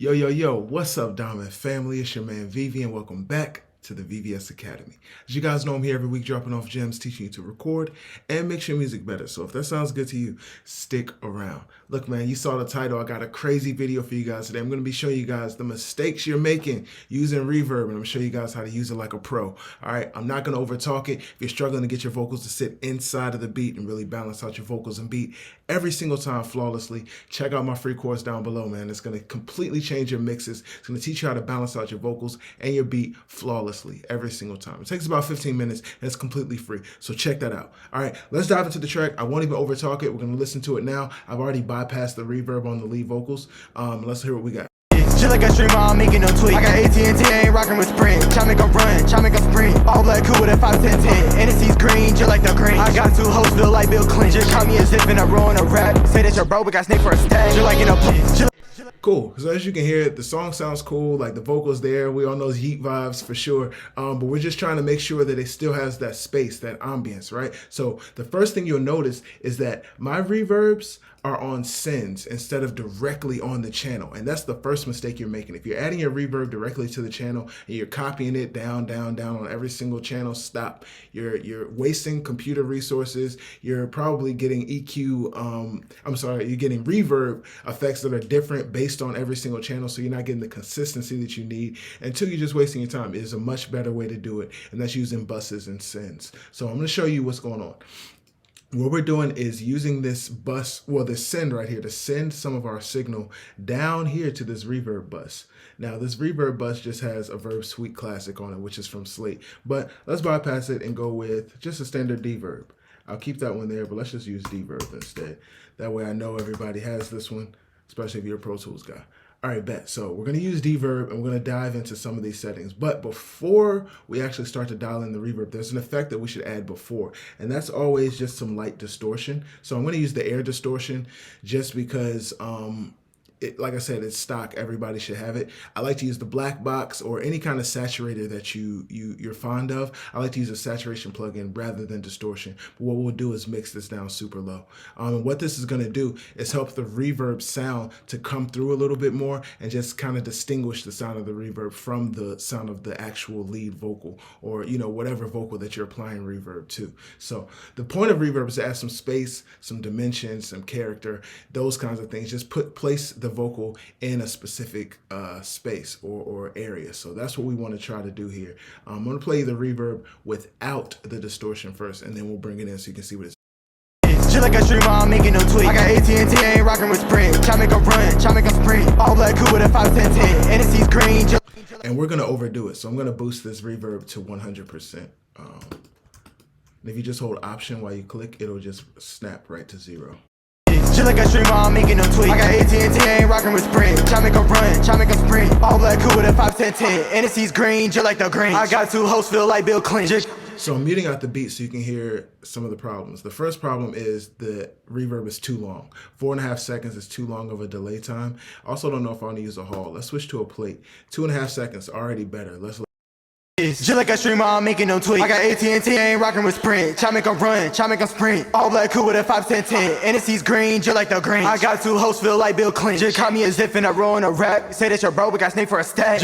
Yo, what's up, Diamond family? It's your man Vivi, and welcome back to the VVS Academy. As you guys know, I'm here every week dropping off gems, teaching you to record and make your music better. So if that sounds good to you, stick around. Look, man, you saw the title. I got a crazy video for you guys today. I'm going to be showing you guys the mistakes you're making using reverb, and I'm going to show you guys how to use it like a pro. All right, I'm not going to overtalk it. If you're struggling to get your vocals to sit inside of the beat and really balance out your vocals and beat every single time flawlessly, check out my free course down below, man. It's going to completely change your mixes. It's going to teach you how to balance out your vocals and your beat flawlessly every single time. It takes about 15 minutes and it's completely free. So check that out. All right, let's dive into the track. I won't even overtalk it. We're going to listen to it now. I've already bypassed the reverb on the lead vocals. Let's hear what we got. Just like a streamer, I'm making no tweak. I got AT&T, I ain't rocking with Sprint. Try make 'em run, try make 'em sprint. All black cool with a 5, 10, 10. And it sees green, just like the green. I got 2 hoes, feel like Bill Clinton. Just call me as if in a row in a rap. Say that your bro, we got snake for a stack. Just like in a Cool. So as you can hear, the song sounds cool, like the vocals there. We all know Yeet vibes for sure. But we're just trying to make sure that it still has that space, that ambience, right? So the first thing you'll notice is that my reverbs are on sends instead of directly on the channel. And that's the first mistake you're making. If you're adding your reverb directly to the channel and you're copying it down on every single channel, stop. You're wasting computer resources. You're probably getting you're getting reverb effects that are different based on every single channel, so you're not getting the consistency that you need. And 2, you're just wasting your time. It is a much better way to do it, and that's using buses and sends. So I'm gonna show you what's going on. What we're doing is using this bus, well, this send right here, to send some of our signal down here to this reverb bus. Now, this reverb bus just has a Verb Suite Classic on it, which is from Slate. But let's bypass it and go with just a standard D-Verb. I'll keep that one there, but let's just use D-Verb instead. That way I know everybody has this one, especially if you're a Pro Tools guy. All right, bet. So we're going to use D-Verb and we're going to dive into some of these settings. But before we actually start to dial in the reverb, there's an effect that we should add before. And that's always just some light distortion. So I'm going to use the air distortion just because like I said, it's stock. Everybody should have it. I like to use the black box or any kind of saturator that you're fond of. I like to use a saturation plugin rather than distortion. But what we'll do is mix this down super low. And what this is going to do is help the reverb sound to come through a little bit more and just kind of distinguish the sound of the reverb from the sound of the actual lead vocal, or whatever vocal that you're applying reverb to. So the point of reverb is to add some space, some dimension, some character, those kinds of things. Just place the vocal in a specific space or area. So that's what we want to try to do here. I'm going to play the reverb without the distortion first, and then we'll bring it in so you can see what it's. just like a streamer, I'm making no tweak. I got AT&T, I ain't rocking with Sprint. Try make 'em run, try make 'em sprint. All black cool with a 5, 10, 10. And it sees green. And we're going to overdo it. So I'm going to boost this reverb to 100%. And if you just hold Option while you click, it'll just snap right to 0. Just like a streamer, I'm making no tweak. I got AT&T, I ain't rocking with Sprint. Try make 'em run, try make 'em sprint. All black cool with a 5, 10, 10. And it sees green, just like the green. I got 2 hoes, feel like Bill Clinton. So I'm muting out the beat so you can hear some of the problems. The first problem is the reverb is too long. 4.5 seconds is too long of a delay time. Also don't know if I want to use a hall. Let's switch to a plate. 2.5 seconds, already better. Just like a streamer, I'm making no tweak. I got AT&T, I ain't rocking with Sprint. Try make 'em run, try make 'em sprint. All black cool with a 5, 10, 10. And it sees green, just like the green. I got 2 hoes, feel like Bill Clinton. Just call me as if in a row in a rap. Say that your bro, we got snake for a stack.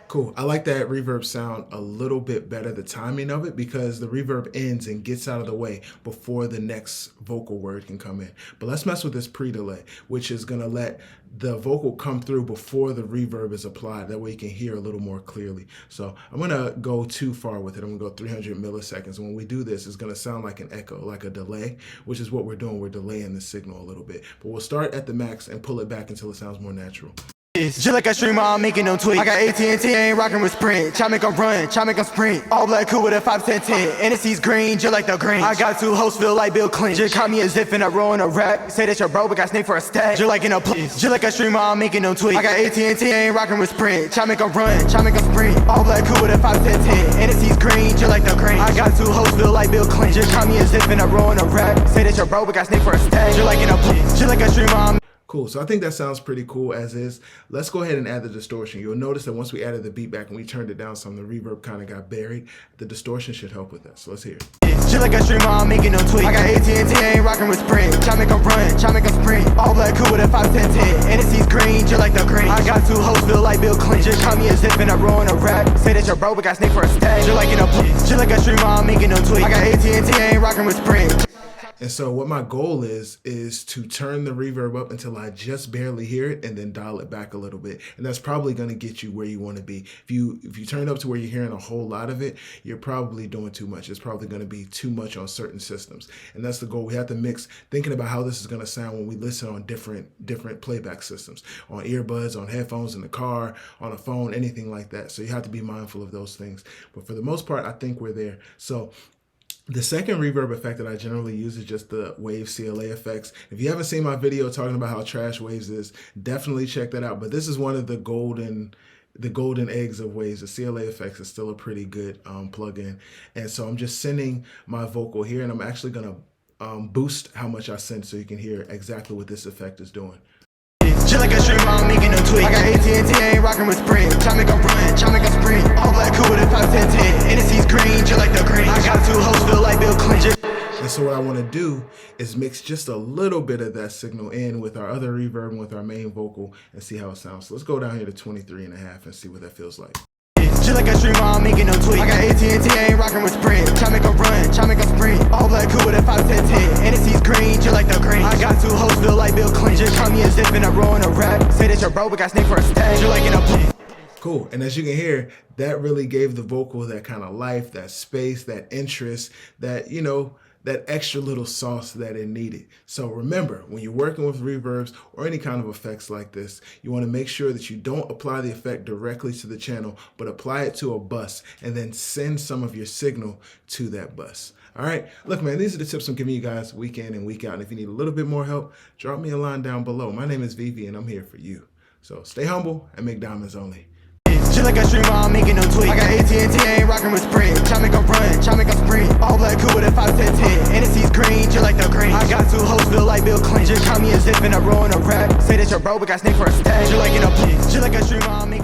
Cool. I like that reverb sound a little bit better, the timing of it, because the reverb ends and gets out of the way before the next vocal word can come in. But let's mess with this pre-delay, which is going to let the vocal come through before the reverb is applied. That way you can hear a little more clearly. So I'm going to go too far with it. I'm going to go 300 milliseconds. When we do this, it's going to sound like an echo, like a delay, which is what we're doing. We're delaying the signal a little bit. But we'll start at the max and pull it back until it sounds more natural. Just like a streamer, I'm making no tweak. I got AT&T, I ain't rocking with Sprint. Try make 'em run, try make 'em sprint. All black cool with a 5, 10, 10. And it sees green, just like the green. I got 2 hoes, feel like Bill Clinton. Just call me as if in a row in a rap. Say that your bro, we got snake for a stack. Just like in a just like a streamer, I'm making no tweak. I got AT&T, I ain't rocking with Sprint. Try make 'em run, try make 'em sprint. All black cool with a 5, 10, 10. And it sees green, just like the green. I got 2 hoes, feel like Bill Clinton. Just call me as if in a row in a rap. Say that your bro, we got snake for a stack. Just like in a just like a streamer, I'm Cool. So I think that sounds pretty cool as is. Let's go ahead and add the distortion. You'll notice that once we added the beat back and we turned it down some, the reverb kind of got buried. The distortion should help with that. So let's hear it. Shit like a streamer, I'm making no tweak. I got AT&T, I ain't rocking with Sprint. Try make 'em run, try make 'em sprint. All black cool with a 5-10-10. NSC's green, just like the green. I got two hoes, feel like Bill Clinton. Just call me a zip and I roll in a rap. Say that your bro, but got snake for a stack. Just like in a shit like a streamer, I'm making no tweak. I got AT&T, I ain't rocking with Sprint. And so what my goal is to turn the reverb up until I just barely hear it and then dial it back a little bit. And that's probably going to get you where you want to be. If you turn it up to where you're hearing a whole lot of it, you're probably doing too much. It's probably going to be too much on certain systems. And that's the goal. We have to mix thinking about how this is going to sound when we listen on different playback systems, on earbuds, on headphones in the car, on a phone, anything like that. So you have to be mindful of those things. But for the most part, I think we're there. So the second reverb effect that I generally use is just the wave CLA effects. If you haven't seen my video talking about how trash waves is, definitely check that out. But this is one of the golden eggs of waves. The CLA effects is still a pretty good plugin. And so I'm just sending my vocal here, and I'm actually gonna boost how much I send so you can hear exactly what this effect is doing. Shit like a streamer, I'm making no tweak. I got AT&T, I ain't rocking with Sprint. Try make 'em run, try make 'em sprint. All black cool with a 5-10-10. NSC's green, just like the green. I got two hoes, feel like Bill Clinton. And so what I want to do is mix just a little bit of that signal in with our other reverb and with our main vocal and see how it sounds. So let's go down here to 23.5 and see what that feels like. Shit like a streamer, I'm making no tweak. I got AT&T, I ain't rocking with Sprint. Try make 'em run, try make 'em sprint. All black cool with a 5-10-10. NSC's green, just like the green. I got two hoes, feel like Bill Clinton. Just call me a zip and I roll in a rap. Say that your bro, but got snake for a stack. Just like in a Cool. And as you can hear, that really gave the vocal that kind of life, that space, that interest, that, you know, that extra little sauce that it needed. So remember, when you're working with reverbs or any kind of effects like this, you want to make sure that you don't apply the effect directly to the channel, but apply it to a bus and then send some of your signal to that bus. All right, look, man, these are the tips I'm giving you guys week in and week out. And if you need a little bit more help, drop me a line down below. My name is Vivi and I'm here for you. So stay humble and make diamonds only. shit like a streamer, I'm making no tweak. I got AT&T, I ain't rocking with Sprint. Try make 'em run, try make 'em sprint. All black cool with a 5-10-10. NSC's green, just like the green. I got two hoes, feel like Bill Clinton. Just call me a zip and I roll in a rap. Say that your bro, but got snake for a stack. Just like in a shit like a streamer, I'm making